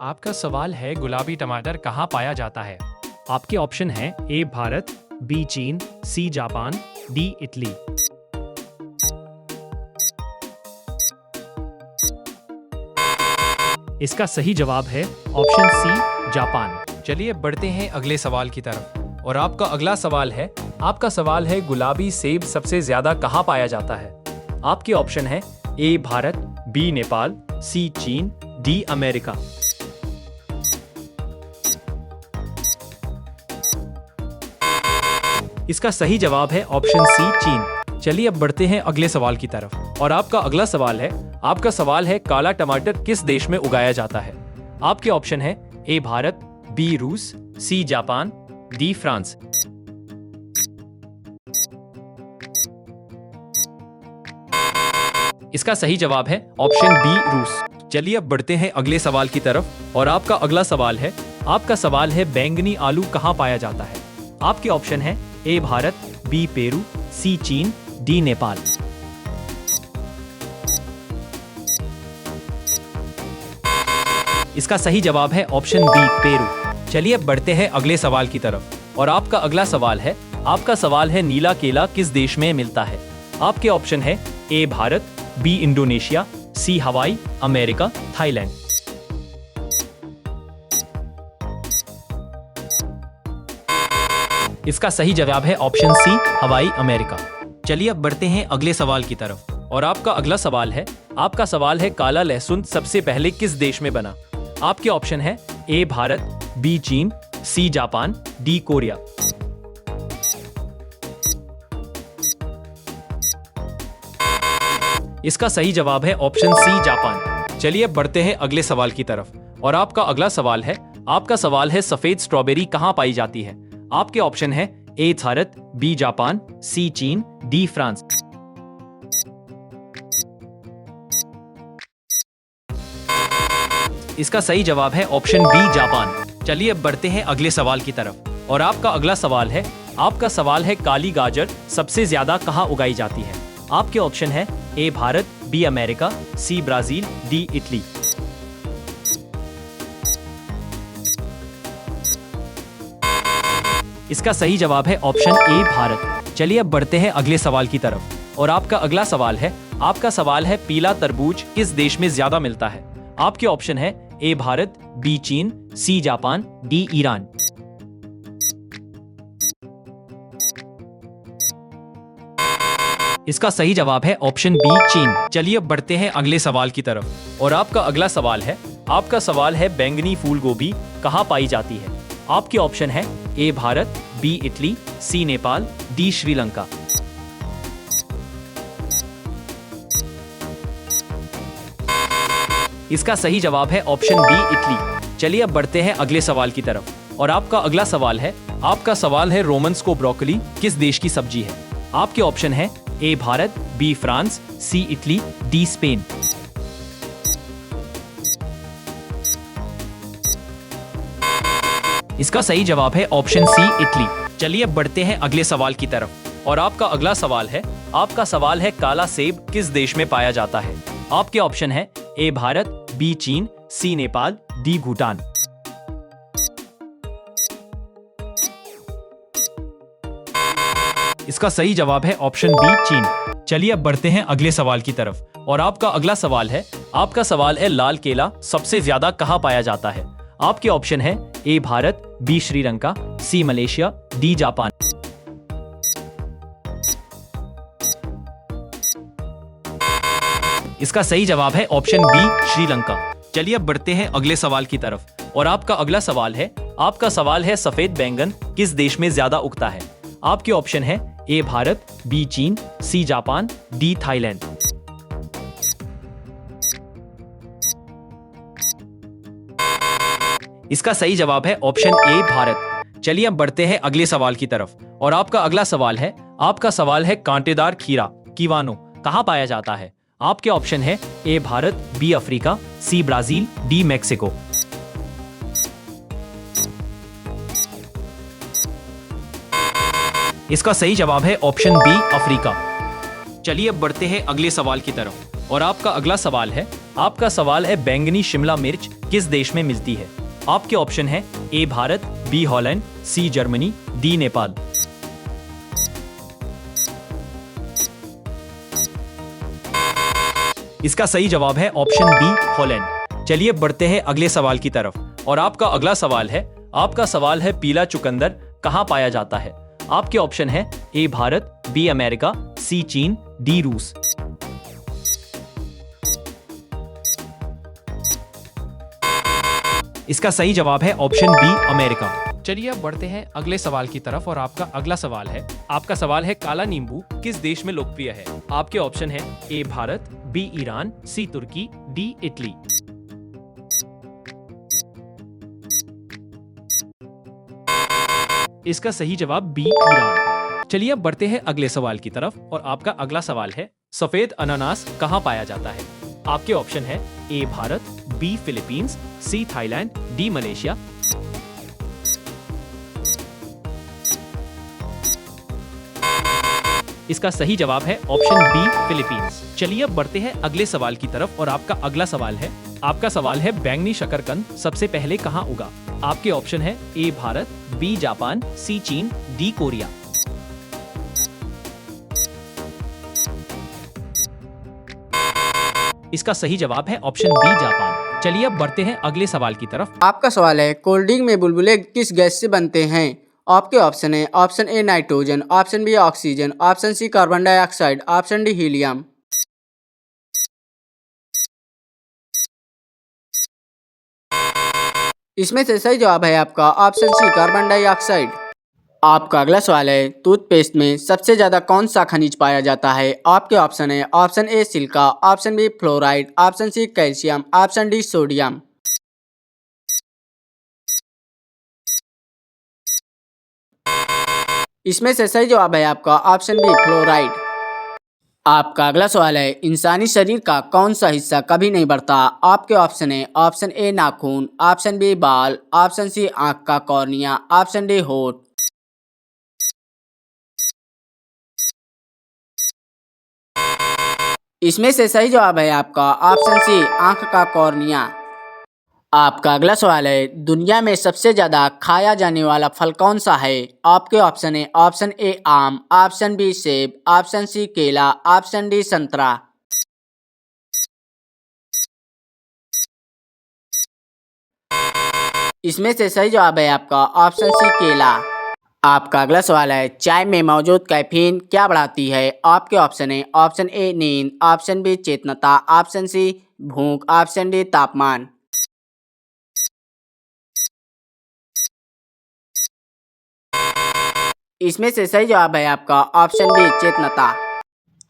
आपका सवाल है गुलाबी टमाटर कहाँ पाया जाता है। आपके ऑप्शन हैं ए भारत, बी चीन, सी जापान, डी इटली। इसका सही जवाब है ऑप्शन सी जापान। चलिए बढ़ते हैं अगले सवाल की तरफ और आपका अगला सवाल है गुलाबी सेब सबसे ज्यादा कहाँ पाया जाता है। आपके ऑप्शन है ए भारत, बी नेपाल, सी चीन, डी अमेरिका। इसका सही जवाब है ऑप्शन सी चीन। चलिए अब बढ़ते हैं अगले सवाल की तरफ और आपका अगला सवाल है काला टमाटर किस देश में उगाया जाता है। आपके ऑप्शन है ए भारत, बी रूस, सी जापान, डी फ्रांस। इसका सही जवाब है ऑप्शन बी रूस। चलिए अब बढ़ते हैं अगले सवाल की तरफ और आपका अगला सवाल है बैंगनी आलू कहाँ पाया जाता है। आपके ऑप्शन है ए भारत, बी पेरू, सी चीन, डी नेपाल। इसका सही जवाब है ऑप्शन बी पेरू। चलिए अब बढ़ते हैं अगले सवाल की तरफ और आपका अगला सवाल है नीला केला किस देश में मिलता है। आपके ऑप्शन है ए भारत, बी इंडोनेशिया, सी हवाई, अमेरिका, थाईलैंड। इसका सही जवाब है ऑप्शन सी हवाई, अमेरिका। चलिए अब बढ़ते हैं अगले सवाल की तरफ और आपका अगला सवाल है काला लहसुन सबसे पहले किस देश में बना। आपके ऑप्शन है ए भारत, बी चीन, सी जापान, डी कोरिया। इसका सही जवाब है ऑप्शन सी जापान। चलिए अब बढ़ते हैं अगले सवाल की तरफ और आपका अगला सवाल है सफेद स्ट्रॉबेरी कहाँ पाई जाती है। आपके ऑप्शन है ए भारत, बी जापान, सी चीन, डी फ्रांस। इसका सही जवाब है ऑप्शन बी जापान। चलिए अब बढ़ते हैं अगले सवाल की तरफ और आपका अगला सवाल है काली गाजर सबसे ज्यादा कहाँ उगाई जाती है। आपके ऑप्शन है A Bharat, B America, C Brazil, D Italy. इसका सही जवाब है ऑप्शन ए भारत। चलिए अब बढ़ते हैं अगले सवाल की तरफ और आपका अगला सवाल है पीला तरबूज किस देश में ज्यादा मिलता है। आपके ऑप्शन है ए भारत, बी चीन, सी जापान, डी ईरान। इसका सही जवाब है ऑप्शन बी चीन। चलिए अब बढ़ते हैं अगले सवाल की तरफ और आपका अगला सवाल है बैंगनी फूल गोभी कहाँ पाई जाती है। आपके ऑप्शन है A Bharat, B Italy, C Nepal, D Sri Lanka. इसका सही जवाब है ऑप्शन बी इटली। चलिए अब बढ़ते हैं अगले सवाल की तरफ और आपका अगला सवाल है रोमन्स को ब्रोकली किस देश की सब्जी है। आपके ऑप्शन है A Bharat, B France, C Italy, D Spain. इसका सही जवाब है ऑप्शन सी इटली। चलिए अब बढ़ते हैं अगले सवाल की तरफ और आपका अगला सवाल है काला सेब किस देश में पाया जाता है। आपके ऑप्शन है ए भारत, बी चीन, सी नेपाल, डी भूटान। इसका सही जवाब है ऑप्शन बी चीन। चलिए अब बढ़ते हैं अगले सवाल की तरफ और आपका अगला सवाल है लाल केला सबसे ज्यादा कहाँ पाया जाता है। आपके ऑप्शन है A Bharat, B Sri Lanka, C Malaysia, D Japan. इसका सही जवाब है ऑप्शन बी श्रीलंका। चलिए अब बढ़ते हैं अगले सवाल की तरफ और आपका अगला सवाल है सफेद बैंगन किस देश में ज्यादा उगता है। आपके ऑप्शन है ए भारत, बी चीन, सी जापान, डी थाईलैंड। इसका सही जवाब है ऑप्शन ए भारत। चलिए अब बढ़ते हैं अगले सवाल की तरफ और आपका अगला सवाल है कांटेदार खीरा कीवानो कहाँ पाया जाता है। आपके ऑप्शन है A Bharat, B Africa, C Brazil, D Mexico. इसका सही जवाब है ऑप्शन बी अफ्रीका। चलिए अब बढ़ते हैं अगले सवाल की तरफ और आपका अगला आपका सवाल है बैंगनी शिमला मिर्च किस देश में मिलती है। आपके ऑप्शन है A Bharat, B Holland, C Germany, D Nepal. इसका सही जवाब है ऑप्शन बी हॉलैंड। चलिए बढ़ते हैं अगले सवाल की तरफ और आपका अगला सवाल है पीला चुकंदर कहां पाया जाता है। आपके ऑप्शन है ए भारत, बी अमेरिका, सी चीन, डी रूस। इसका सही जवाब है ऑप्शन बी अमेरिका। चलिए अब बढ़ते हैं अगले सवाल की तरफ और आपका अगला सवाल है काला नींबू किस देश में लोकप्रिय है। आपके ऑप्शन है A Bharat, B Iran, C Turki, D Italy. इसका सही जवाब बी ईरान। चलिए अब बढ़ते हैं अगले सवाल की तरफ और आपका अगला सवाल है सफेद अनानास कहां पाया जाता है। आपके ऑप्शन है A Bharat, B Philippines, C Thailand, D Malaysia. इसका सही जवाब है ऑप्शन बी फिलीपींस। चलिए अब बढ़ते हैं अगले सवाल की तरफ और आपका अगला सवाल है बैंगनी शकरकंद सबसे पहले कहां उगा। आपके ऑप्शन है ए भारत, बी जापान, सी चीन, डी कोरिया। इसका सही जवाब है ऑप्शन बी जापान। चलिए अब बढ़ते हैं अगले सवाल की तरफ। आपका सवाल है कोल्ड ड्रिंक में बुलबुले किस गैस से बनते हैं। आपके ऑप्शन है option A nitrogen, option B oxygen, option C carbon dioxide, option D helium. इसमें से सही जवाब है आपका ऑप्शन सी कार्बन डाइऑक्साइड। आपका अगला सवाल है टूथपेस्ट में सबसे ज्यादा कौन सा खनिज पाया जाता है। आपके ऑप्शन है option A silica, option B fluoride, option C calcium, option D sodium. इसमें से सही जवाब है आपका ऑप्शन बी फ्लोराइड। आपका अगला सवाल है इंसानी शरीर का कौन सा हिस्सा कभी नहीं बढ़ता। आपके ऑप्शन है ऑप्शन ए नाखून, ऑप्शन बी बाल, ऑप्शन सी आंख का कॉर्निया, ऑप्शन डी होंठ। इसमें से सही जवाब है आपका ऑप्शन सी आंख का कॉर्निया। आपका अगला सवाल है दुनिया में सबसे ज्यादा खाया जाने वाला फल कौन सा है। आपके ऑप्शन है ऑप्शन ए आम, ऑप्शन बी सेब, ऑप्शन सी केला, ऑप्शन डी संतरा। इसमें से सही जवाब है आपका ऑप्शन सी केला। आपका अगला सवाल है चाय में मौजूद कैफीन क्या बढ़ाती है। आपके ऑप्शन है ऑप्शन ए नींद, ऑप्शन बी चेतनता, ऑप्शन सी भूख, ऑप्शन डी तापमान। इसमें से सही जवाब है आपका ऑप्शन बी चेतनता।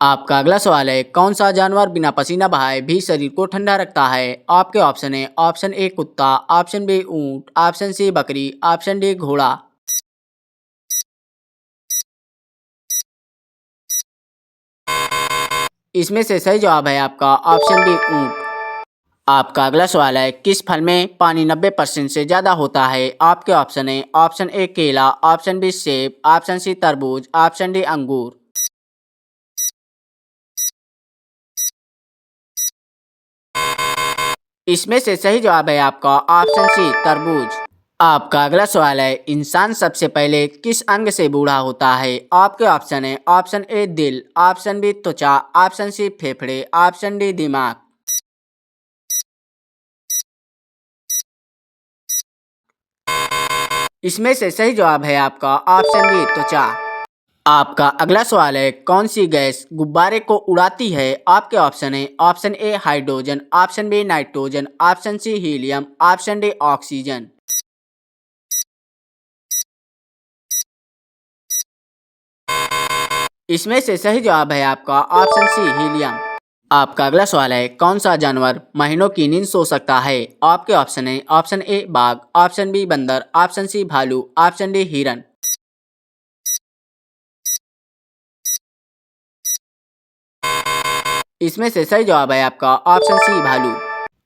आपका अगला सवाल है कौन सा जानवर बिना पसीना बहाए भी शरीर को ठंडा रखता है। आपके ऑप्शन है ऑप्शन ए कुत्ता, ऑप्शन बी ऊंट, ऑप्शन सी बकरी, ऑप्शन डी घोड़ा। इसमें से सही जवाब है आपका ऑप्शन बी ऊंट। आपका अगला सवाल है किस फल में पानी 90% से ज़्यादा होता है। आपके ऑप्शन है ऑप्शन ए केला, ऑप्शन बी सेब, ऑप्शन सी तरबूज, ऑप्शन डी अंगूर। इसमें से सही जवाब है आपका ऑप्शन सी तरबूज। आपका अगला सवाल है इंसान सबसे पहले किस अंग से बूढ़ा होता है। आपके ऑप्शन है ऑप्शन ए दिल, ऑप्शन बी त्वचा, ऑप्शन सी फेफड़े, ऑप्शन डी दिमाग। इसमें से सही जवाब है आपका ऑप्शन बी त्वचा। आपका अगला सवाल है कौन सी गैस गुब्बारे को उड़ाती है। आपके ऑप्शन है option A hydrogen, option B nitrogen, option C helium, option D oxygen. इसमें से सही जवाब है आपका ऑप्शन सी हीलियम। आपका अगला सवाल है कौन सा जानवर महीनों की नींद सो सकता है। आपके ऑप्शन है ऑप्शन ए बाघ, ऑप्शन बी बंदर, ऑप्शन सी भालू, ऑप्शन डी हिरन। इसमें से सही जवाब है आपका ऑप्शन सी भालू।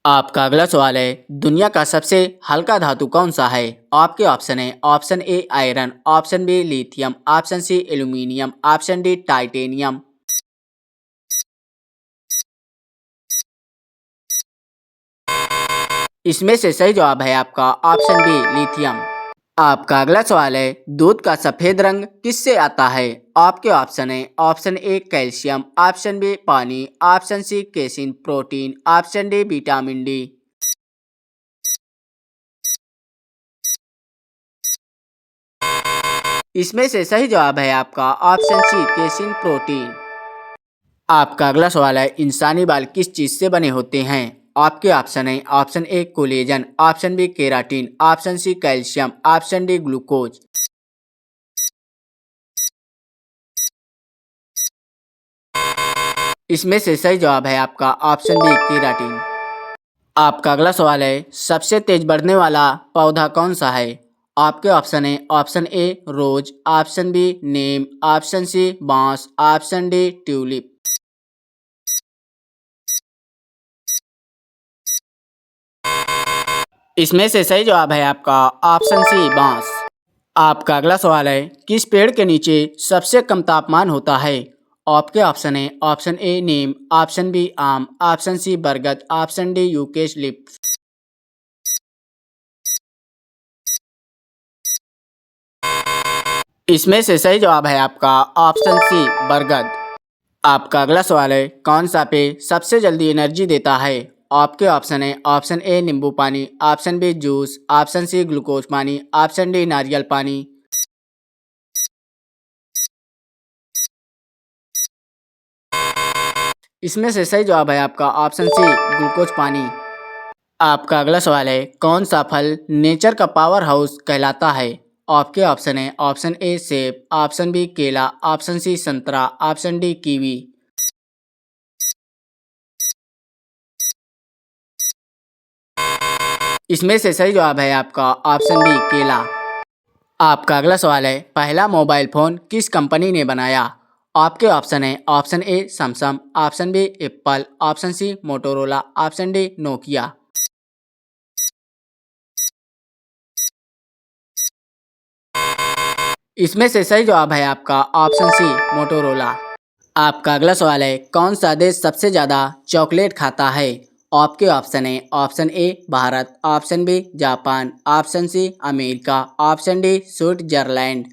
आपका अगला सवाल है दुनिया का सबसे हल्का धातु कौन सा है। आपके ऑप्शन है option A iron, option B lithium, option C aluminium, option D titanium. इसमें से सही जवाब है आपका ऑप्शन बी लिथियम। आपका अगला सवाल है, दूध का सफेद रंग किससे आता है? आपके ऑप्शन है option A calcium, option B पानी, option C casein protein, option D vitamin D. इसमें से सही जवाब है आपका ऑप्शन सी केसिन प्रोटीन। आपका अगला सवाल है, इंसानी बाल किस चीज से बने होते हैं? आपके ऑप्शन है option A collagen, option B keratin, option C calcium, option D glucose. इसमें से सही जवाब है आपका ऑप्शन बी केराटिन। आपका अगला सवाल है, सबसे तेज बढ़ने वाला पौधा कौन सा है? आपके ऑप्शन है option A rose, option B नीम, ऑप्शन सी बांस, ऑप्शन डी ट्यूलिप। इसमें से सही जवाब है आपका ऑप्शन सी बांस। आपका अगला सवाल है, किस पेड़ के नीचे सबसे कम तापमान होता है? आपके ऑप्शन है ऑप्शन ए नीम, ऑप्शन बी आम, ऑप्शन सी बरगद, ऑप्शन डी यूकेलिप्टस। इसमें से सही जवाब है आपका ऑप्शन सी बरगद। आपका अगला सवाल है, कौन सा पेय सबसे जल्दी एनर्जी देता है? आपके ऑप्शन है ऑप्शन ए नींबू पानी, option B juice, option C glucose पानी, ऑप्शन डी नारियल पानी। इसमें से सही जवाब है आपका ऑप्शन सी ग्लूकोज पानी। आपका अगला सवाल है, कौन सा फल नेचर का पावर हाउस कहलाता है? आपके ऑप्शन है ऑप्शन ए सेब, ऑप्शन बी केला, ऑप्शन सी संतरा, ऑप्शन डी कीवी। इसमें से सही जवाब है आपका ऑप्शन बी केला। आपका अगला सवाल है, पहला मोबाइल फ़ोन किस कंपनी ने बनाया? आपके ऑप्शन है option A Samsung, option B Apple, option C Motorola, option D Nokia. इसमें से सही जवाब है आपका ऑप्शन सी मोटोरोला। आपका अगला सवाल है, कौन सा देश सबसे ज़्यादा चॉकलेट खाता है? आपके ऑप्शन है option A Bharat, option B Japan, option C America, option D Switzerland.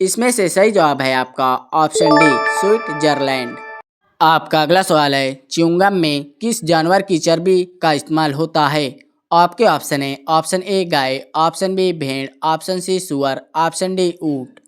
इसमें से सही जवाब है आपका ऑप्शन डी स्विट्जरलैंड। आपका अगला सवाल है, च्युइंगम में किस जानवर की चर्बी का इस्तेमाल होता है? आपके ऑप्शन है ऑप्शन ए गाय, ऑप्शन बी भेड़, ऑप्शन सी सुअर, ऑप्शन डी ऊंट।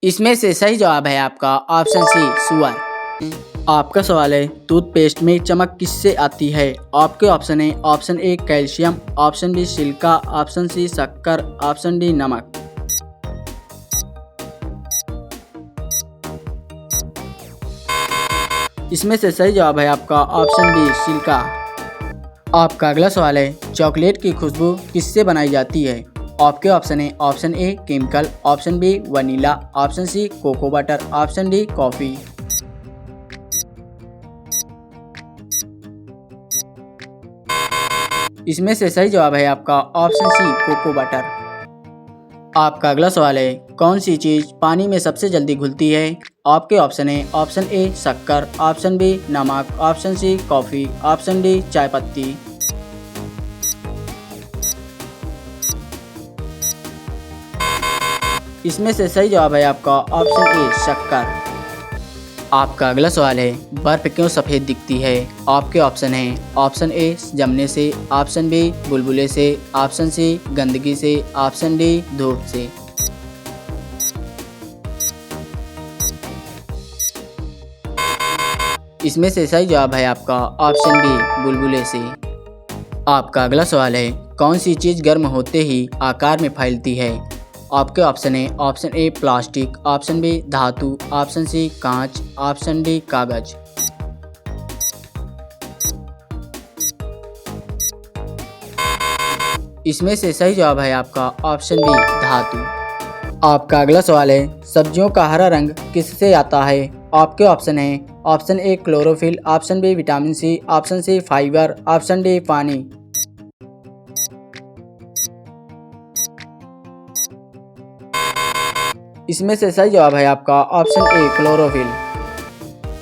इसमें से सही जवाब है आपका ऑप्शन सी सुअर। आपका सवाल है, टूथपेस्ट में चमक किससे आती है? आपके ऑप्शन है option A calcium, option B silica, option C शक्कर, ऑप्शन डी नमक। इसमें से सही जवाब है आपका ऑप्शन बी सिलिका। आपका अगला सवाल है, चॉकलेट की खुशबू किससे बनाई जाती है? आपके ऑप्शन है option A chemical, option B vanilla, option C cocoa butter, option D coffee. इसमें से सही जवाब है आपका ऑप्शन सी कोको बटर। आपका अगला सवाल है, कौन सी चीज़ पानी में सबसे जल्दी घुलती है? आपके ऑप्शन है ऑप्शन ए शक्कर, ऑप्शन बी नमक, option C coffee, option D चाय पत्ती। इसमें से सही जवाब है आपका ऑप्शन ए शक्कर। आपका अगला सवाल है, बर्फ़ क्यों सफ़ेद दिखती है? आपके ऑप्शन है ऑप्शन ए जमने से, ऑप्शन बी बुलबुले से, ऑप्शन सी गंदगी से, ऑप्शन डी धूप से। इसमें से सही जवाब है आपका ऑप्शन बी बुलबुले से। आपका अगला सवाल है, कौन सी चीज़ गर्म होते ही आकार में फैलती है? आपके ऑप्शन है option A plastic, option B धातु, ऑप्शन सी कांच, ऑप्शन डी कागज। इसमें से सही जवाब है आपका ऑप्शन बी धातु। आपका अगला सवाल है, सब्जियों का हरा रंग किससे आता है? आपके ऑप्शन है option A chlorophyll, option B vitamin C, option C fibre, option D पानी। इसमें से सही जवाब है आपका ऑप्शन ए क्लोरोफिल।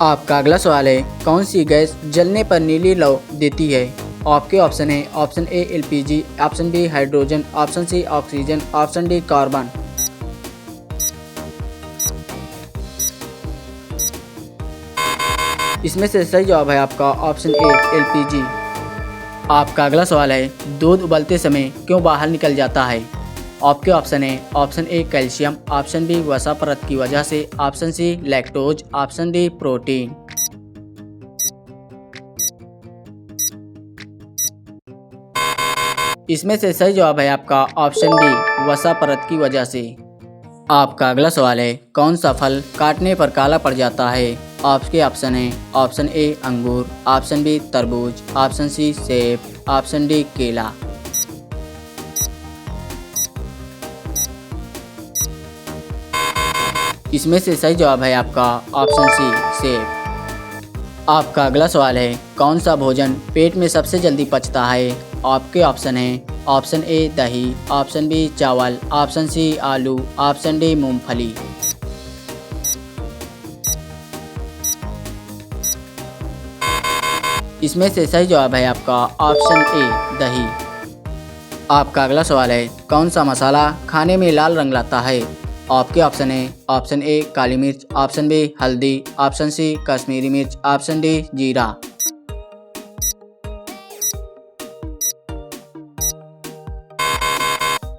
आपका अगला सवाल है, कौन सी गैस जलने पर नीली लौ देती है? आपके ऑप्शन है option A LPG, option B hydrogen, option C oxygen, option D carbon. इसमें से सही जवाब है आपका ऑप्शन ए एलपीजी। आपका अगला सवाल है, दूध उबलते समय क्यों बाहर निकल जाता है? आपके ऑप्शन है option A calcium, option B वसा परत की वजह से, option C lactose, option D protein. इसमें से सही जवाब है आपका ऑप्शन बी वसा परत की वजह से। आपका अगला सवाल है, कौन सा फल काटने पर काला पड़ जाता है? आपके ऑप्शन है ऑप्शन ए अंगूर, ऑप्शन बी तरबूज, ऑप्शन सी सेब, ऑप्शन डी केला। इसमें से सही जवाब है आपका ऑप्शन सी सेब। आपका अगला सवाल है, कौन सा भोजन पेट में सबसे जल्दी पचता है? आपके ऑप्शन है ऑप्शन ए दही, ऑप्शन बी चावल, ऑप्शन सी आलू, ऑप्शन डी मूंगफली। इसमें से सही जवाब है आपका ऑप्शन ए दही। आपका अगला सवाल है, कौन सा मसाला खाने में लाल रंग लाता है? आपके ऑप्शन है ऑप्शन ए काली मिर्च, ऑप्शन बी हल्दी, ऑप्शन सी कश्मीरी मिर्च, ऑप्शन डी जीरा।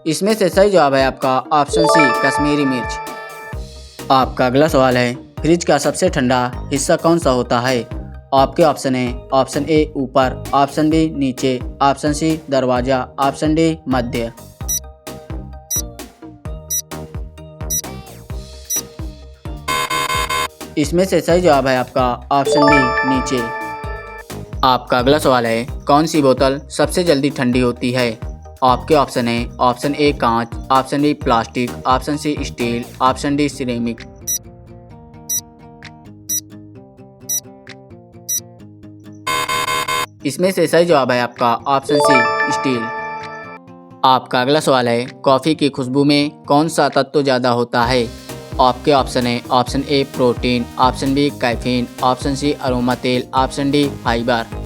इसमें से सही जवाब है आपका ऑप्शन सी कश्मीरी मिर्च। आपका अगला सवाल है, फ्रिज का सबसे ठंडा हिस्सा कौन सा होता है? आपके ऑप्शन है ऑप्शन ए ऊपर, ऑप्शन बी नीचे, ऑप्शन सी दरवाजा, ऑप्शन डी मध्य। इसमें से सही जवाब है आपका ऑप्शन बी नीचे। आपका अगला सवाल है, कौन सी बोतल सबसे जल्दी ठंडी होती है? आपके ऑप्शन है ऑप्शन ए कांच, option B plastic, option C steel, option D ceramic. इसमें से सही जवाब है आपका ऑप्शन सी स्टील। आपका अगला सवाल है, कॉफ़ी की खुशबू में कौन सा तत्व ज़्यादा होता है? आपके ऑप्शन है option A protein, option B caffeine, option C aroma तेल, ऑप्शन डी फाइबर।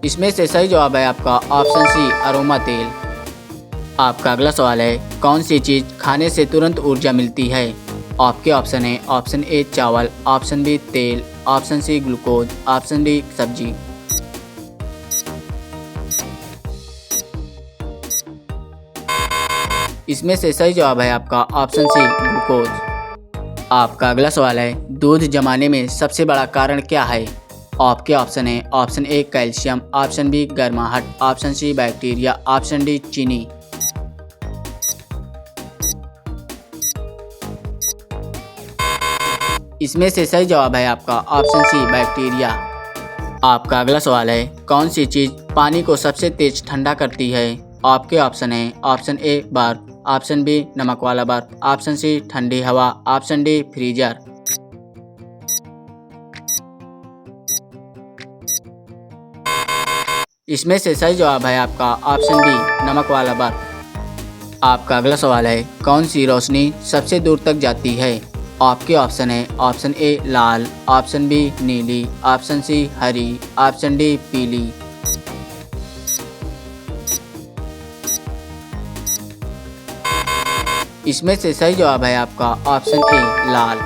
इसमें से सही जवाब है आपका ऑप्शन सी अरोमा तेल। आपका अगला सवाल है, कौन सी चीज़ खाने से तुरंत ऊर्जा मिलती है? आपके ऑप्शन है ऑप्शन ए चावल, ऑप्शन बी तेल, option C glucose, option D सब्जी। इसमें से सही जवाब है आपका ऑप्शन सी ग्लूकोज। आपका अगला सवाल है, दूध जमाने में सबसे बड़ा कारण क्या है? आपके ऑप्शन है option A calcium, option B गर्माहट, option C bacteria, option D चीनी। इसमें से सही जवाब है आपका ऑप्शन सी बैक्टीरिया। आपका अगला सवाल है, कौन सी चीज़ पानी को सबसे तेज ठंडा करती है? आपके ऑप्शन है ऑप्शन ए बर्फ, ऑप्शन बी नमक वाला बर्फ, ऑप्शन सी ठंडी हवा, ऑप्शन डी फ्रीजर। इसमें से सही जवाब है आपका ऑप्शन डी नमक वाला बर्फ। आपका अगला सवाल है, कौन सी रोशनी सबसे दूर तक जाती है? आपके ऑप्शन है ऑप्शन ए लाल, ऑप्शन बी नीली, ऑप्शन सी हरी, ऑप्शन डी पीली। इसमें से सही जवाब है आपका ऑप्शन ए लाल।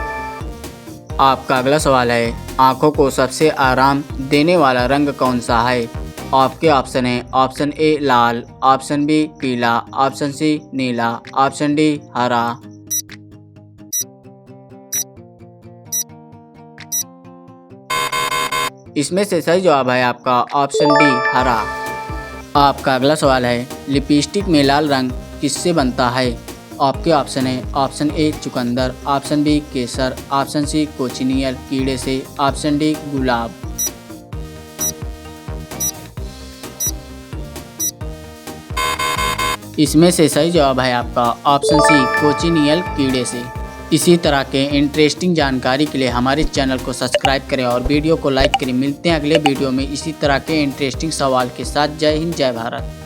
आपका अगला सवाल है, आँखों को सबसे आराम देने वाला रंग कौन सा है? आपके ऑप्शन है ऑप्शन ए लाल, ऑप्शन बी पीला, ऑप्शन सी नीला, ऑप्शन डी हरा। इसमें से सही जवाब है आपका ऑप्शन डी हरा। आपका अगला सवाल है, लिपस्टिक में लाल रंग किससे बनता है? आपके ऑप्शन है ऑप्शन ए चुकंदर, ऑप्शन बी केसर, ऑप्शन सी कोचिनियल कीड़े से, ऑप्शन डी गुलाब। इसमें से सही जवाब है आपका ऑप्शन सी कोचिनियल कीड़े से। इसी तरह के इंटरेस्टिंग जानकारी के लिए हमारे चैनल को सब्सक्राइब करें और वीडियो को लाइक करें। मिलते हैं अगले वीडियो में इसी तरह के इंटरेस्टिंग सवाल के साथ। जय हिंद, जय भारत।